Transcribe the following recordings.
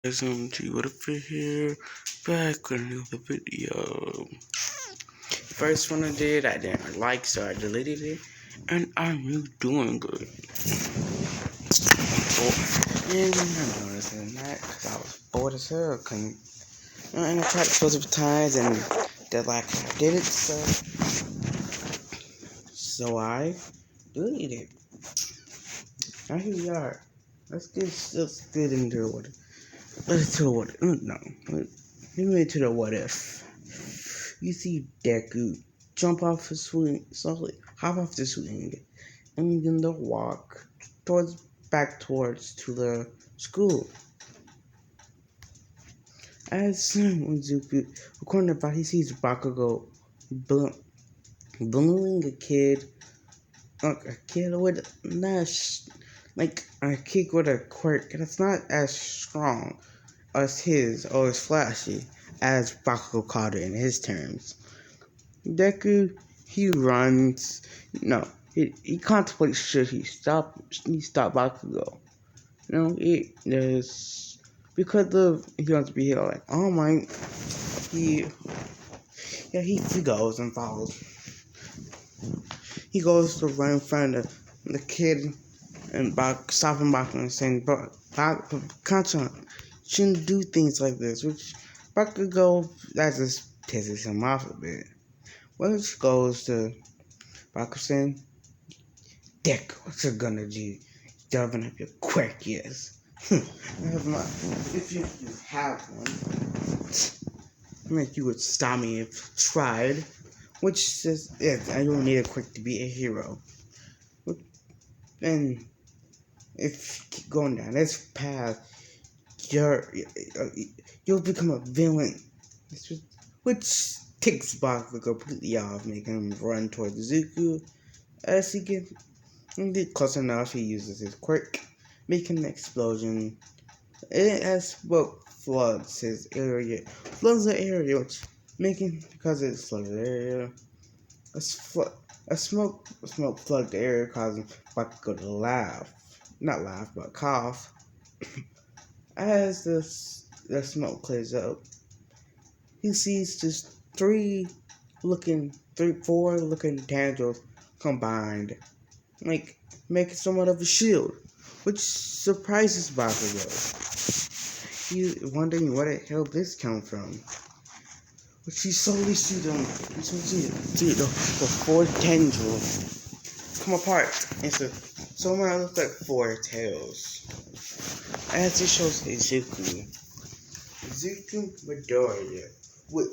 SMG, what if we're here? Back with another video. First one I didn't like, so I deleted it. And I'm really doing good. And I'm doing this in the night because I was bored as hell. And I tried to close up times and they're like, I did it, so I deleted it. Now here we are. Let's get into what. Let's do what. No. Let me to the what if. You see Deku jump off the swing, slowly hop off the swing, and begin to walk back towards to the school. As when Zuku, according to he sees Bakugo bullying a kid with like a kid with a quirk that's not as strong as his or as flashy as Bakugo called it in his terms. Deku, he runs. No, he contemplates should he stop Bakugo. There's because he wants to be here. Like, oh my, he goes and follows. He goes to run in front of the kid and stopping Bakugo and saying, Bakugo shouldn't do things like this. Which Bakugo, that just pisses him off a bit. Which goes to Bakugo saying, Deku, what you gonna do? Delving up your quirk, yes. If you have one, you would stop me if tried. Which says, I don't need a quirk to be a hero. And if you keep going down this path, you'll become a villain. Which takes Bakugo completely off, making him run towards Zuku. As he gets close enough, he uses his quirk, making an explosion. As smoke floods the area, which because it floods the area, a smoke flooded the area, causing Bakugo to not cough. As the smoke clears up, he sees just four looking tendrils combined, making somewhat of a shield, which surprises Bakugo. He's wondering where the hell this come from. But he slowly sees the four tendrils come apart into somewhere looks like four tails. As it shows Izuku Midoriya with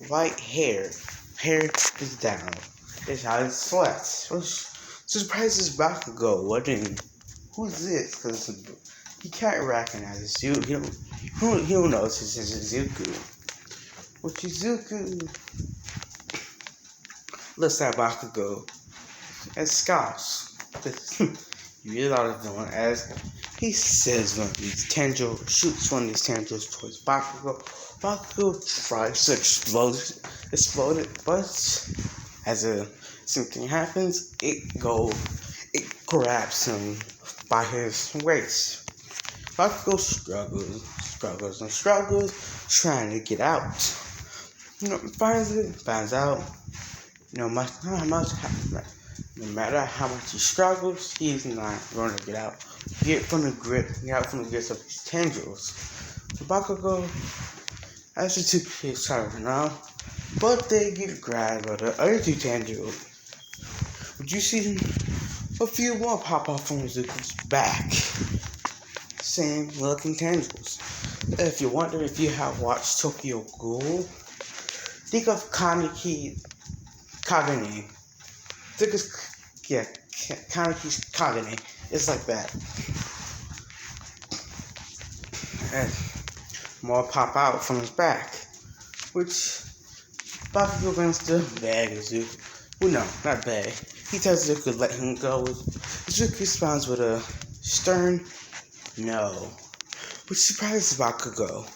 white hair. Hair is down. It's how it's flat. Which surprises Bakugo. Who's this? Because he can't recognize Izuku. He don't know this is Izuku. Which Izuku looks at Bakugo and scoffs. You really ought to know as he says one of these tendrils, shoots one of these tendrils towards Bakugo. Bakugo tries to explode it, but as something happens, it grabs him by his waist. Bakugo struggles, trying to get out. Finds out, no matter how much he struggles, he's not going to get out. Get out from the grips of his tendrils. So Bakugo has the two kids trying now, but they get grabbed by the other two tendrils. Would you see a few more pop off from Zuko's back? Same looking tendrils. If you wonder if you have watched Tokyo Ghoul, think of Kaneki Kagane. Kaneki's Kagane. It's like that. And more pop out from his back, which Bakugo brings to bag Zuko. Well, no, not bag. He tells Zuko to let him go. Zuko responds with a stern no, which surprises Bakugo.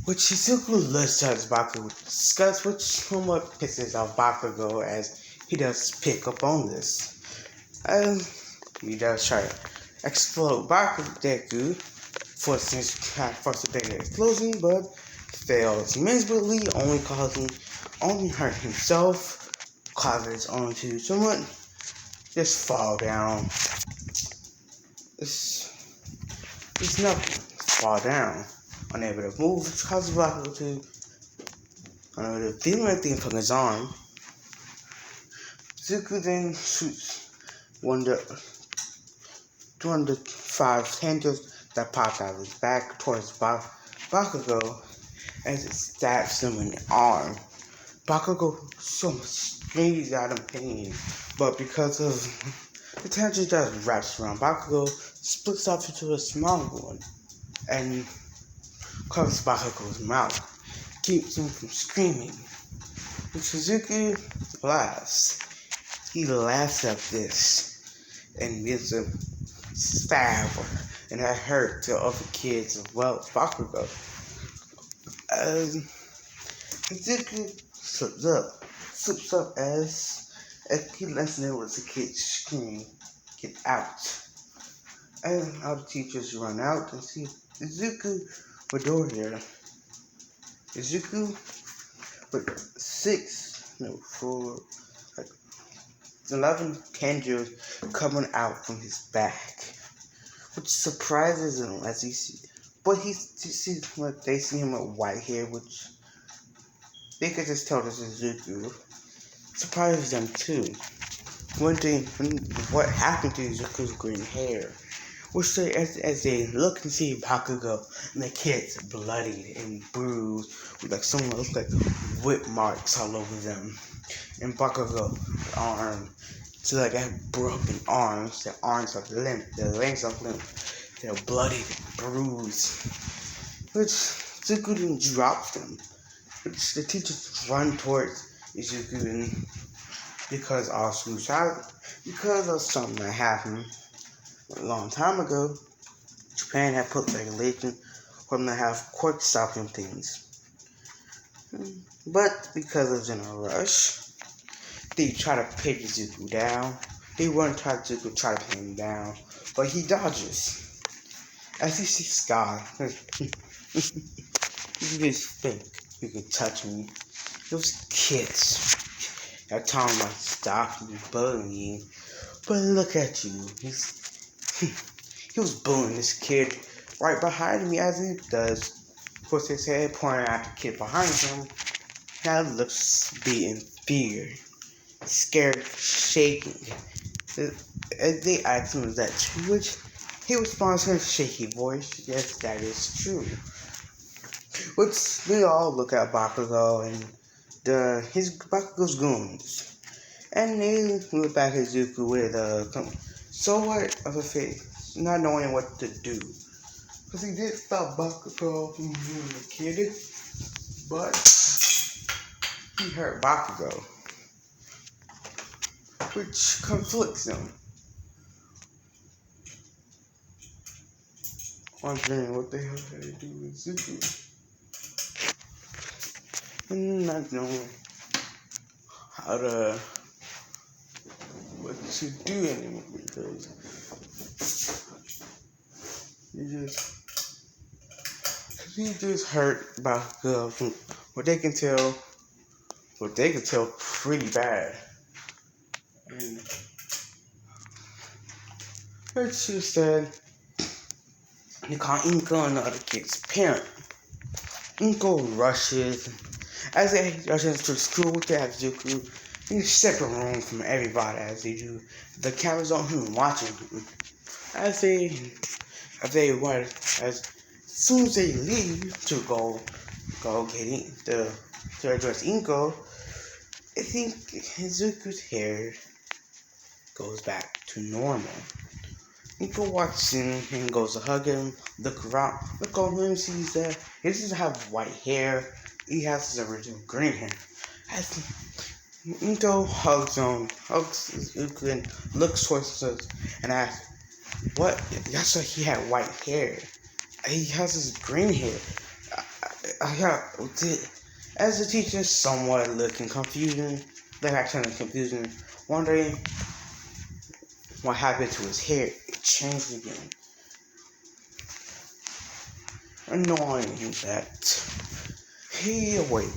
Which Zuko listens to Bakugo discuss, which somewhat pisses off Bakugo as he does pick up on this. He does try explode deku, forcing the explosion, but fails miserably, only hurt himself, causes onto someone, just fall down. It's nothing. Fall down. Unable to move, causes Bakugo to unable to feel anything from his arm. Zuko then shoots one of the 5 tendrils that popped out of his back towards Bakugo as it stabs him in the arm. Bakugo so much screams out in pain, but because of the tendril that wraps around Bakugo, splits off into a small one and covers Bakugo's mouth, keeps him from screaming. When Suzuki laughs, he laughs at this and gives a stab, and that hurt to other kids as well as Bakugo. Suzuki slips up as he lets the kids scream, "Get out!" And all the teachers run out and see Izuku Midoriya. Izuku with 11 tendrils coming out from his back, which surprises him as he sees. But they see him with white hair, which they could just tell this is Izuku. Surprises them too. What happened to Izuku's green hair? Which they, as they look and see Bakugo and the kids bloodied and bruised, with like someone looks like whip marks all over them, and Bakugo arm, so like have broken arms, their arms are limp, their legs are limp, they're bloodied and bruised. Which Izuku then drops them, which the teachers run towards Izuku, and because of something that happened a long time ago, Japan had put regulation for them to have quirk stopping things. But because of in a rush, they try to pin Izuku down. They run toward Izuku, try to pin him down, but he dodges. As he sees Sky, you just think you can touch me. Those kids are telling me to stop you bullying, but look at you. He was bullying this kid right behind me as he does. Puts his head pointing at the kid behind him. Now looks beaten, fear, scared, shaking. As they asked him, "Is that true?" Which he responds in a shaky voice, "Yes, that is true." Which they all look at Bakugo and Bakugo's goons, and they look back at Izuku with somewhat of a face, not knowing what to do. Because he did stop Bakugo from being a kid, but he hurt Bakugo, which conflicts him. Wondering what the hell did he do with Izuku? And not knowing what to do anymore, because he just hurt Bakugo from what they can tell pretty bad. And it's just that they call Inko another kid's parent. Inko rushes. As they rush into school with Izuku, in a separate room from everybody as they do. The camera's on him watching him. As soon as they leave to go to address Inko, I think Izuku's hair goes back to normal. Inko walks in and goes to hug him, look on him, sees that he doesn't have white hair. He has his original green hair. As Inko hugs Izuku and looks towards us and asks, "What? That's why he had white hair. He has his green hair." As the teacher somewhat looking confusion, wondering what happened to his hair. changed again. Annoying that he away,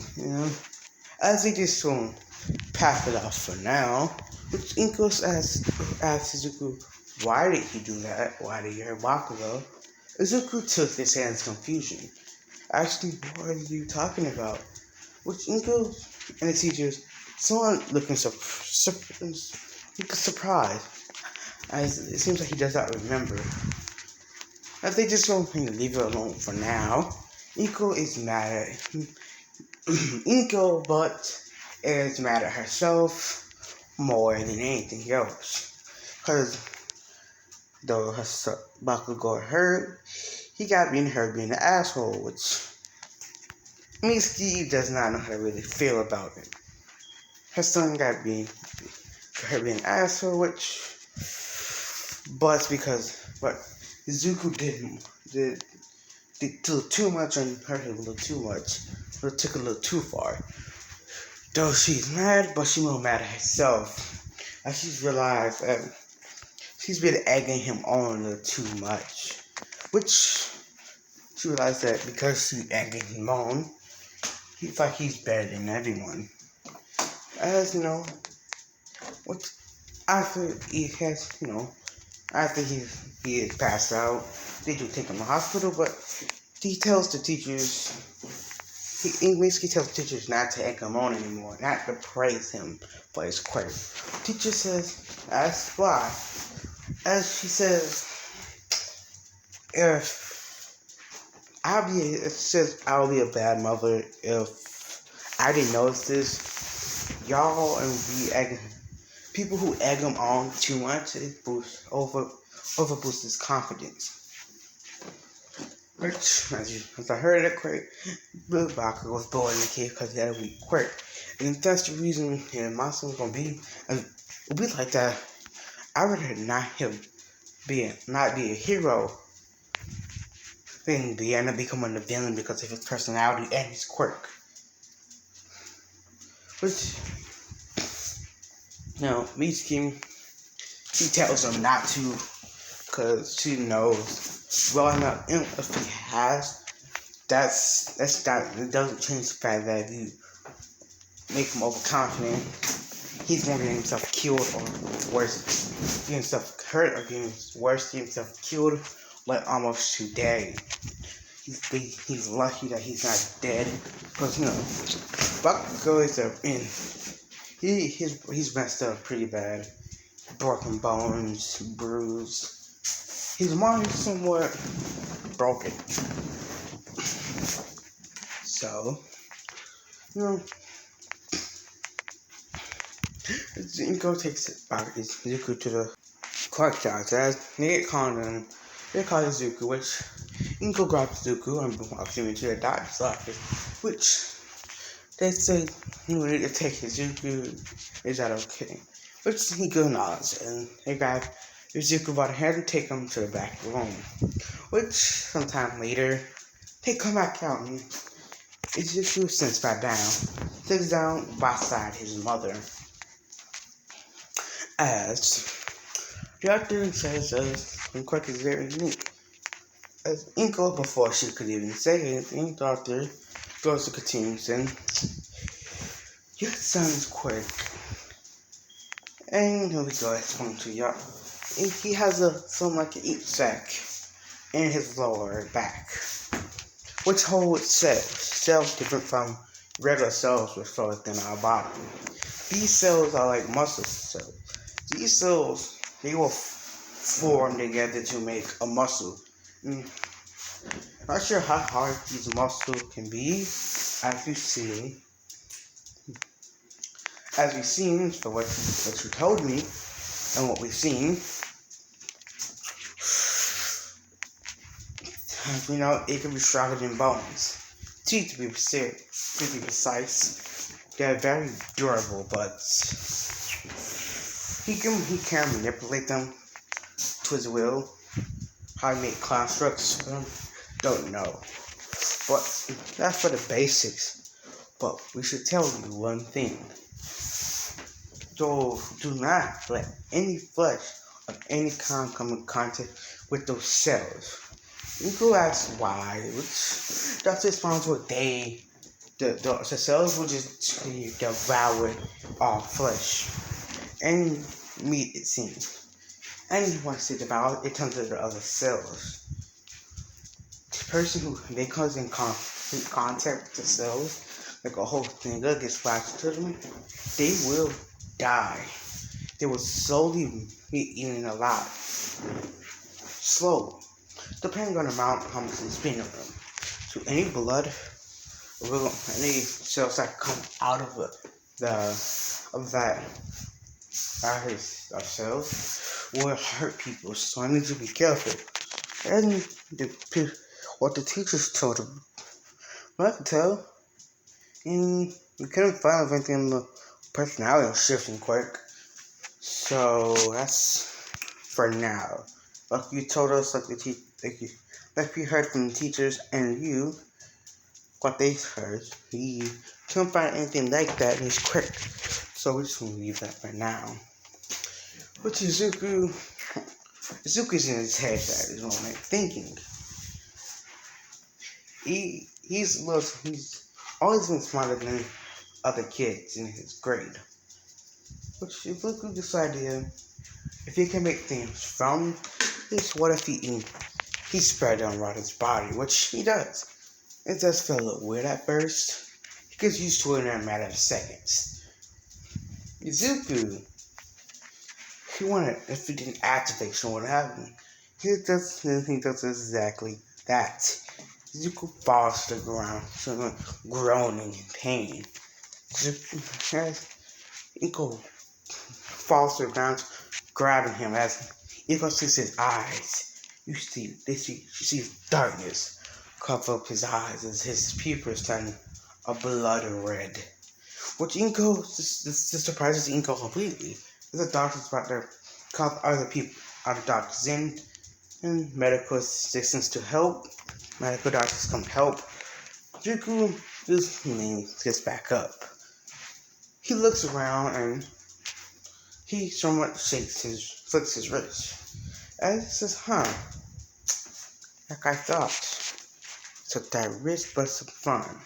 as they just soon pass it off for now. Which Inkos asks Izuku, why did he do that? Why did he hurt Bakugo? Izuku took this hands confusion. Actually, what are you talking about? Which Inko and the teachers, someone looking surprised, as it seems like he does not remember. As they just don't leave it alone for now. Inko is mad at Inko, but is mad at herself more than anything else. Because though Bakugo got hurt, he got being hurt being an asshole, which Mitsuki does not know how to really feel about it. Her son got being hurt being an asshole, but Izuku did too much and hurt him a little too much. It took a little too far. Though she's mad, but she's more mad at herself. As she's realized that she's been egging him on a little too much. Which she realized that because she's egging him on, he feels like he's better than everyone. As after he is passed out, they do take him to the hospital, but he tells the teachers, he basically tells the teachers not to egg him on anymore, not to praise him for his quirk. Teacher says, ask why. As she says, I'll be a bad mother if I didn't notice this. Y'all and people who egg him on too much, it boosts his confidence. Which, as I heard it, quirk, Bakugo was born in the cave because he had a weak quirk. And if that's the reason my son's gonna be, it'll be like that. I'd rather not be a hero than end up becoming a villain because of his personality and his quirk. Which, Mitsuki, she tells him not to because she knows well enough if he has, it doesn't change the fact that if you make him overconfident, he's going to get himself killed or worse, get himself hurt or get himself killed like almost today. He's lucky that he's not dead because Bakugo he's messed up pretty bad, broken bones, bruised. His mind is somewhat broken. So, Zinko takes Izuku to the quirk doctor. As they get called him, they call Izuku, which Inko grabs Izuku and walks him into the doctor's office, which they say we need to take Izuku. Is that okay? Which he nods, and they grab Izuku by the hand and take him to the back room. Which sometime later, they come back out and Izuku sits back down, sits down beside his mother. As the doctor says, the quirk is very unique. As Inko, before she could even say anything, the doctor goes to continue saying, your son's quirk. And here we go, explain to y'all. He has something like an ink sac in his lower back, which holds cells different from regular cells which flow within our body. These cells are like muscle cells. These cells, they will form together to make a muscle. Not sure how hard these muscles can be, as we've seen for what you told me and what we've seen. As we know, it can be stronger than bones. Teeth, to be precise, they're very durable, but he can manipulate them to his will. How to make constructs, don't know. But that's for the basics. But we should tell you one thing. So do not let any flesh of any kind come in contact with those cells. You go ask why, which that's responsible. The cells will just devour all flesh and meat, it seems. And once they devour it, turns into other cells. The person who they comes in complete contact with the cells, like a whole thing gets splashed to them, they will die. They will slowly be eaten alive. Slow, depending on the amount how much is being of them. So any blood, any cells that come out of that cells will hurt people. So I need to be careful. And what the teachers told them, I can tell, and we couldn't find anything in the personality shifting quirk. So that's for now. Like you told us, like we heard from the teachers and you, what they heard, we couldn't find anything like that in his quirk. So we're just gonna leave that for now. Which is Zuku's in his head at this moment, thinking. He's always been smarter than other kids in his grade. Which Zuku decided if he can make things from this, what if he spread on Rodden's body, which he does. It does feel a little weird at first. He gets used to it in a matter of seconds. Zuku, if he didn't activate, so what happened? He does exactly that. Zuko falls to the ground, groaning in pain. Zuko falls to the ground, grabbing him as Iko sees his eyes. You see darkness cover up his eyes as his pupils turn a blood red. Which Inko just surprises Inko completely. The doctor's about to call other doctors in and medical assistants to help. Medical doctors come to help. Zuko gets back up. He looks around and he somewhat flicks his wrist. And he says, like I thought. Took that risk, but some fun.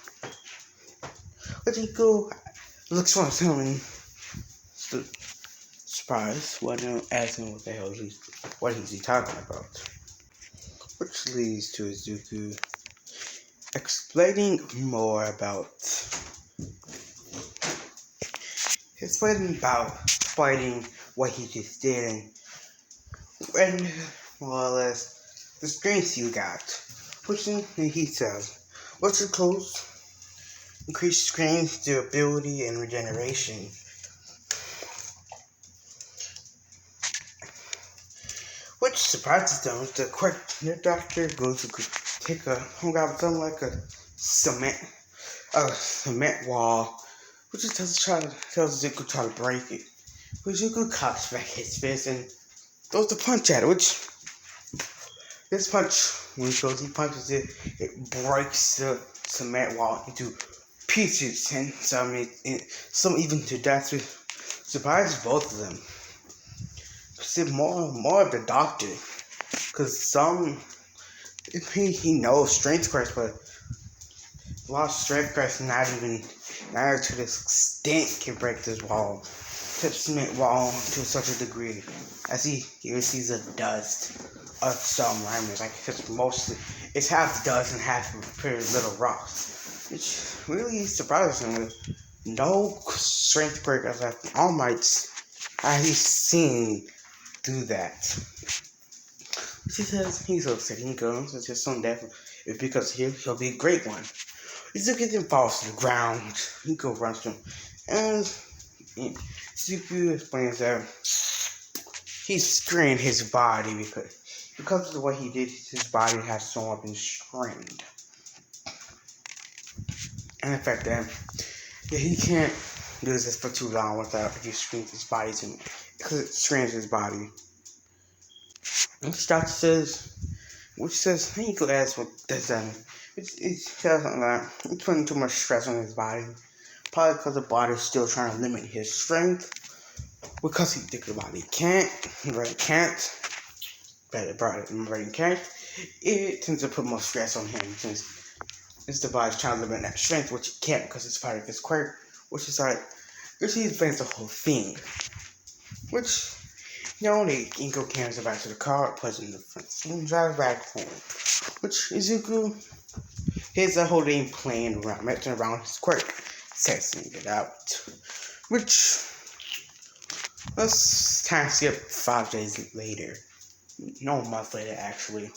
But Zuko looks for him and surprised. Wasn't asking what the hell he's he talking about. Which leads to Zuko explaining fighting what he just did and more or less the strength you got. Which he says, what's your clothes? Increased strength, durability, and regeneration. Which surprises them. Their doctor goes to take hung out something like a cement wall, which tells Zuko try to break it. But Zuko cocks back his fist and throws the punch at it. Which this punch, when he punches it, it breaks the cement wall into pieces, and some even to death. Surprises both of them. See more of the doctor, because he knows strength quirks, but a lot of strength quirks not to this extent can break this wall, cement wall to such a degree, as he sees the dust of some remnants. Like it's half dust and half pretty little rocks, which really surprises him. With no strength quirks left, All Might's he's seen do that. She says he's upset. He goes, it's his son death. It's because he'll be a great one. Zuko then falls to the ground. Zuko runs to him. And Zuko explains that he's strained his body because of the way he did, his body has somewhat been strained. And the fact that he can't do this for too long without strain his body to me. Because it strains his body. And the doctor says, hey, you could ask what does that mean? It tells him that he's putting too much stress on his body. Probably because the body's still trying to limit his strength. because he thinks about it can't, it tends to put more stress on him since it's the body's trying to limit that strength, which he can't because it's part of his quirk, which is like, which he explains the whole thing, which Inko carries it back to the car, puts it in the front seat, and drives back home, which Izuku here's a whole game playing around, messing around his quirk, testing it out, which let's time skip 5 days later. No, a month later, actually.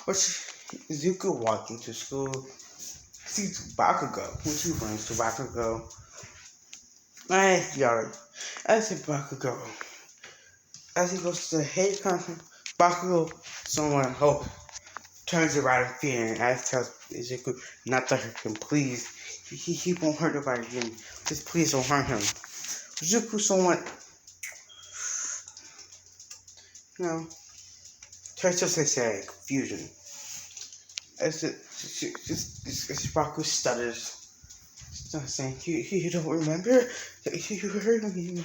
Which Zuko walking to school, sees Bakugo, which he runs to Bakugo. As he Bakugo, as he goes to the hate conference, Bakugo, someone turns around in fear and tells Zuko not to hurt him, please. He won't hurt nobody again. Just please don't harm him. Zuko, somewhat, turns to say confusion. As Bakugo stutters, saying, you don't remember? You heard me,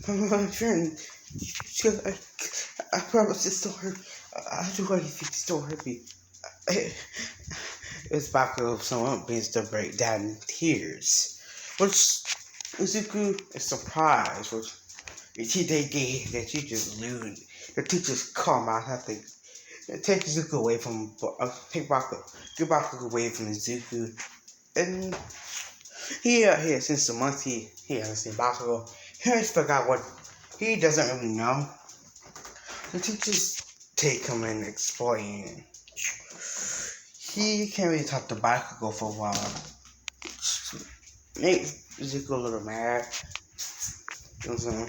my friend. I promise this don't hurt. I'll do anything to don't hurt me. It's Bakugo, someone begins to break down in tears. Which Izuku is surprised, which they gave that you just lose. The teachers come out, I think. Take Izuku away from, get Bakugo away from Izuku. And since the month he hasn't seen Bakugo, he always forgot what he doesn't really know. The teachers take him and explain. He can't really talk to Bakugo for a while. Make Izuku a little mad. You know what I'm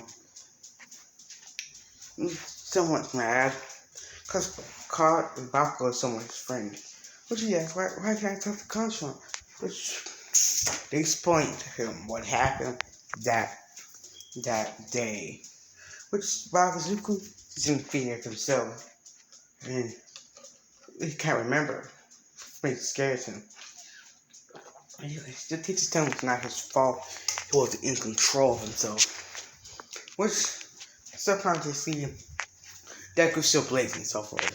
saying? Somewhat mad. Because Bakugo is someone's friend. Which he asked, why can't I talk to Kanshon? Which they explained to him what happened that day. Which Bakugo is in fear of himself. And he can't remember. It scares him. Anyways, the teacher's telling him it's not his fault. He wasn't in control of himself. Which sometimes they see deku still blazing and so forth.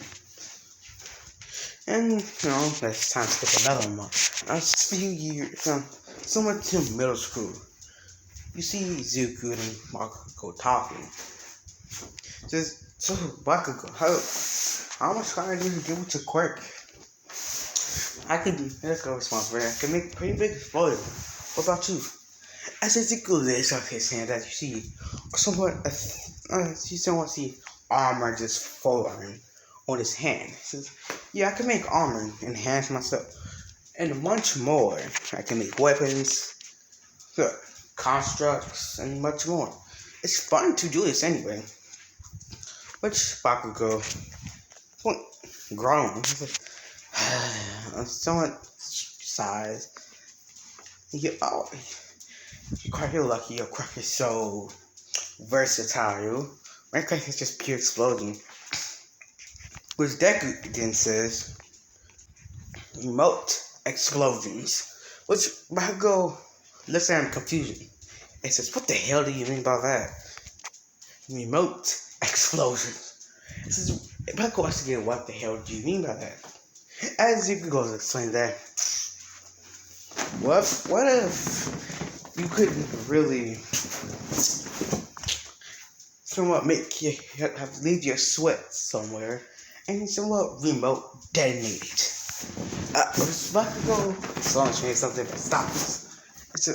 And that's time to skip another month. A few years, somewhere to middle school. You see Zuko and Bakugo talking. So Bakugo, how much fire do you get with your quirk? Let's go respond for that. I can make a pretty big explosion. What about you? As Zuko lifts up his hand, as you see, you see armor just falling on his hand. He says, yeah, I can make armor and enhance myself. And much more. I can make weapons, constructs, and much more. It's fun to do this anyway. Which Bakugo, grown, somewhat size. You're quite lucky. Your quirk is so versatile. My quirk is just pure explosion. Which Deku again says, remote explosions. Which Bakugo looks at him in confusion and says, what the hell do you mean by that? Remote explosions. Bakugo wants to get, what the hell do you mean by that? As Zuko goes to explain that, what if you couldn't really somewhat make you have to leave your sweat somewhere and somewhat remote detonate it. Bakugo someone saying something that stops. It's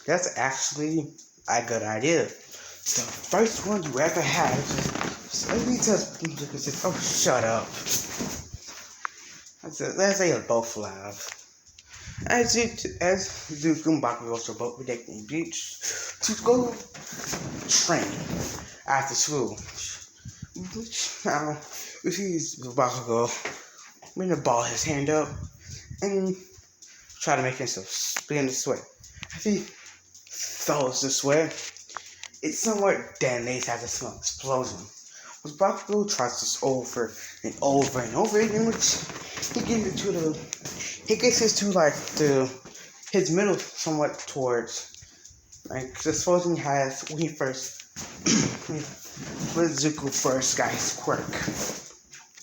that's actually a good idea. The first one you ever had. Let me just oh, shut up. Let's say you both laugh. As Zuko and Bakugo also both predicting beach to go train after school. Now, we see Bakugo gonna ball his hand up and try to make himself spin the sweat. As he throws the sweat, it somewhat detonates as a small explosion. Which Bakugo tries this over and over and over again, which he gets his middle somewhat towards Like this Frozen has when he first when Zuko first got his quirk.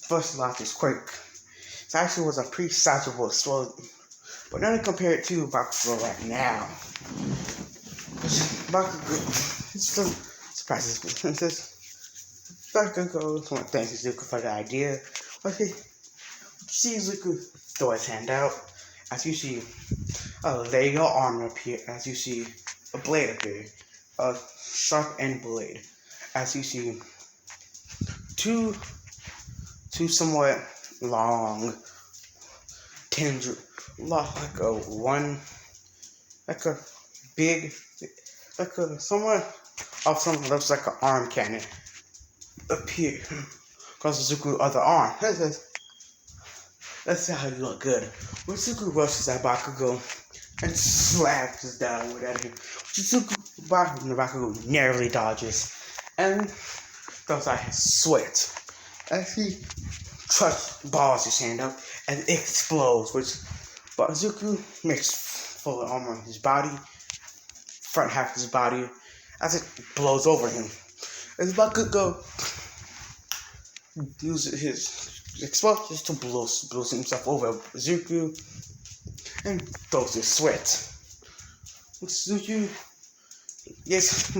First launched his quirk. It actually was a pretty sizable sword. But now to compare it to Bakugo right now. Bakugo it's still surprises me. It's just Bakugo thanks to Zuko for the idea. Okay. You see Zuko throw his hand out. As you see a Lego armor appear, as you see a blade appear, a sharp end blade, as you see two somewhat long tendril, like a one, like a big, like a somewhat of something looks like an arm cannon appear across Zuku's other arm. Let's see how you look good. When Zuko rushes at Bakugo and slaps down with at him, Bakugo narrowly dodges and throws out his sweat as he balls his hand up and it explodes, which Zuko makes full of armor on his body, front half of his body, as it blows over him. As Bakugo uses his explosions to blow himself over Zuko and throws his sweat. Zuko gets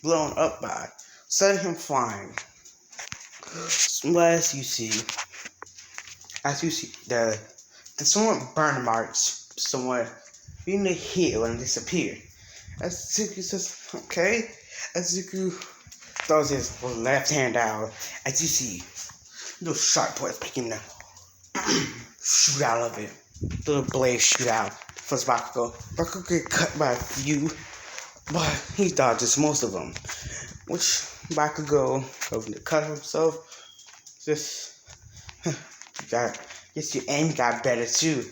blown up by setting him flying. As you see the somewhat burn marks somewhat being to heal and disappear. As Zuko says, okay, as Zuko throws his left hand out, as you see little sharp points picking up, shoot out of it. Little blades shoot out. First Bakugo get cut by a few, but he dodges most of them. Which Bakugo, hoping to cut himself, just guess your aim got better too.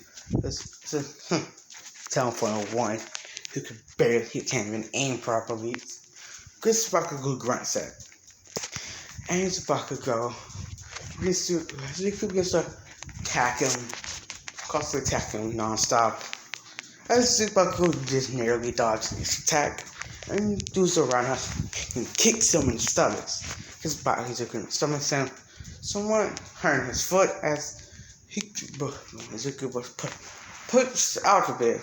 Tell him for one who can't even aim properly. Chris Bakugo grunts it. And Bakugo begins to attack him, constantly attack him non-stop. As Bakugo just narrowly dodges this attack and does a round and kicks him in the stomach. His stomach sound somewhat hurting his foot as Zuko was pushed out a bit.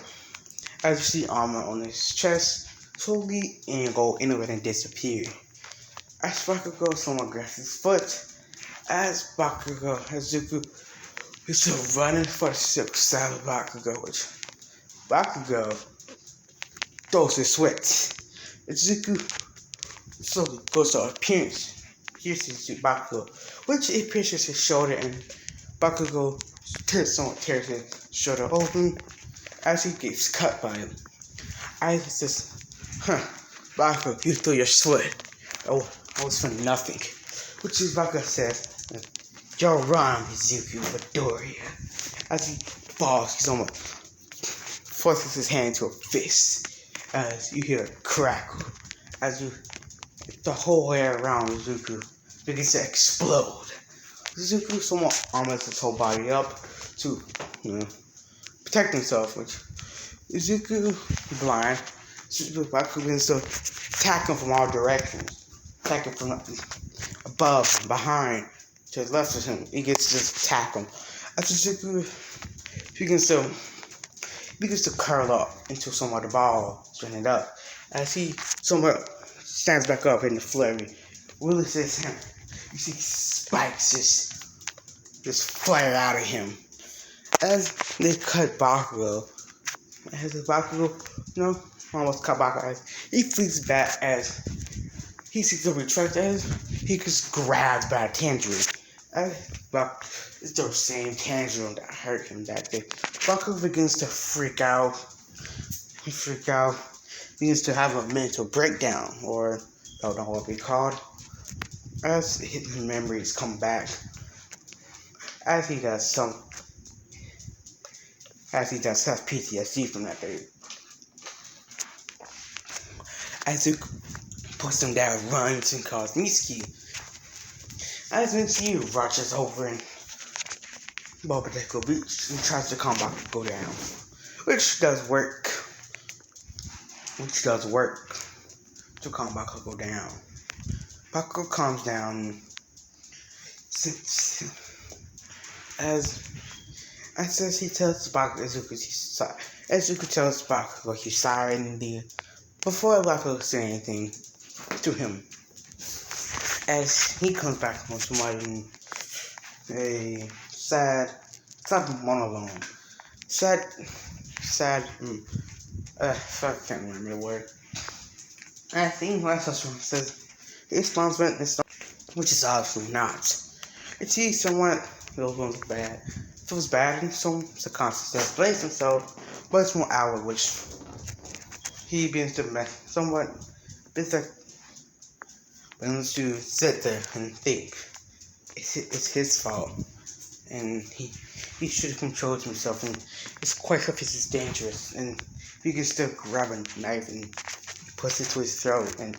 As you see armor on his chest slowly and go inward and disappear. As Bakugo somewhat grabs his foot, as Zuko is still running for the silk side of Bakugo, which Bakugo throws his sweat. As Zuko slowly goes to appearance, pierces Bakugo, which it pierces his shoulder, and Bakugo tears his shoulder open as he gets cut by him. I says, Bakugo, you threw your sweat. Oh, I was for nothing. Which is Bakugo says, you're wrong, Zuko Midoriya. As he falls, he almost forces his hand into a fist. As you hear a crackle, as the whole way around Zuko begins to explode. Zuko somewhat armors his whole body up to, protect himself, which Zuko blind. Bakugo begins to attack him from all directions. Attack him from above, behind, to the left of him. He gets to just attack him. After Zuko begins to curl up into somewhat a ball, straightened up. As he somewhat stands back up in the flurry, releases him. You see spikes just flare out of him. As they cut Bakugo, almost cut Bakugo, as he flees back as he sees the retract, as he gets grabbed by a tangerine. It's the same tangerine that hurt him that day. Bakugo begins to freak out. Begins to have a mental breakdown, or I don't know what it's called. As his memories come back, as he does have PTSD from that day. As he puts him down, runs and calls Mitsuki. As Mitsuki rushes over and Bobadeco Beach and tries to calm Bakugo down, which does work. which does work to calm Bakugo down. Bakugo calms down since as he tells Bakugo Izuku tells Bakugo he's sorry and before Bakugo says anything to him, as he comes back home to Martin, a sad monologue. I can't remember the word. I think last one says he responds which is obviously not. It's he somewhat feels bad. Feels bad in some circumstances, blames himself, but it's more outward, which he begins to somewhat begins to sit there and think it's his fault, and he should have controlled himself, and his quirk of his is dangerous, and he can still grab a knife and puts it to his throat, and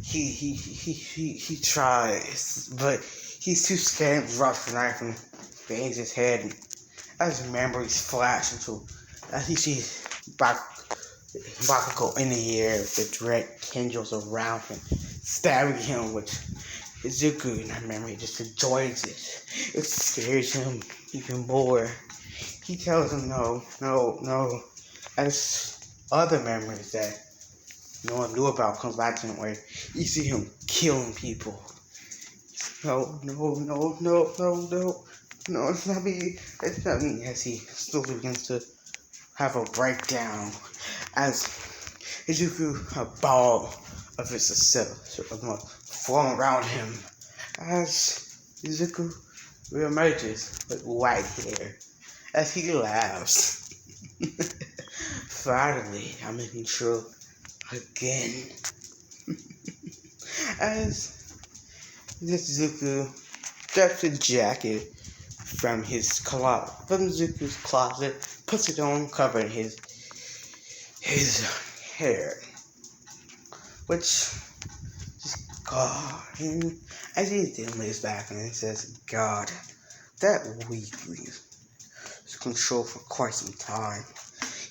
he tries, but he's too scared to drop the knife and bangs his head, and as memories flash until as he sees Bakugo in the air with the red tendrils around him, stabbing him, which Izuku in that memory just enjoys it. It scares him even more. He tells him no. As other memories that no one knew about comes back to him, where you see him killing people. No, it's not me. As he slowly begins to have a breakdown, as Izuku, a ball of itself form around him, as Izuku reemerges with white hair, as he laughs. Finally, I'm in control again. As Izuku grabs a jacket from Izuku's closet, puts it on, covering his hair, which just God. And as he then lays back and he says, God, that weakly was controlled for quite some time.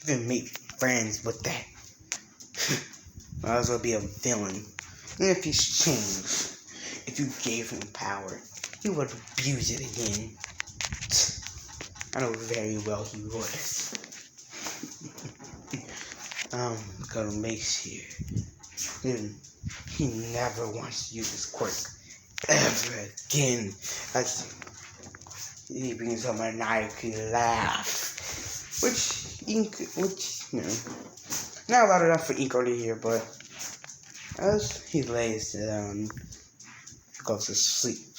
Even make friends with that. Might as well be a villain. And if he's changed, if you gave him power, he would abuse it again. I know very well he would. I'm gonna make sure he never wants to use his quirk ever again. As he brings up a maniacal laugh, which not loud enough for Inko to hear, but as he lays down, goes to sleep.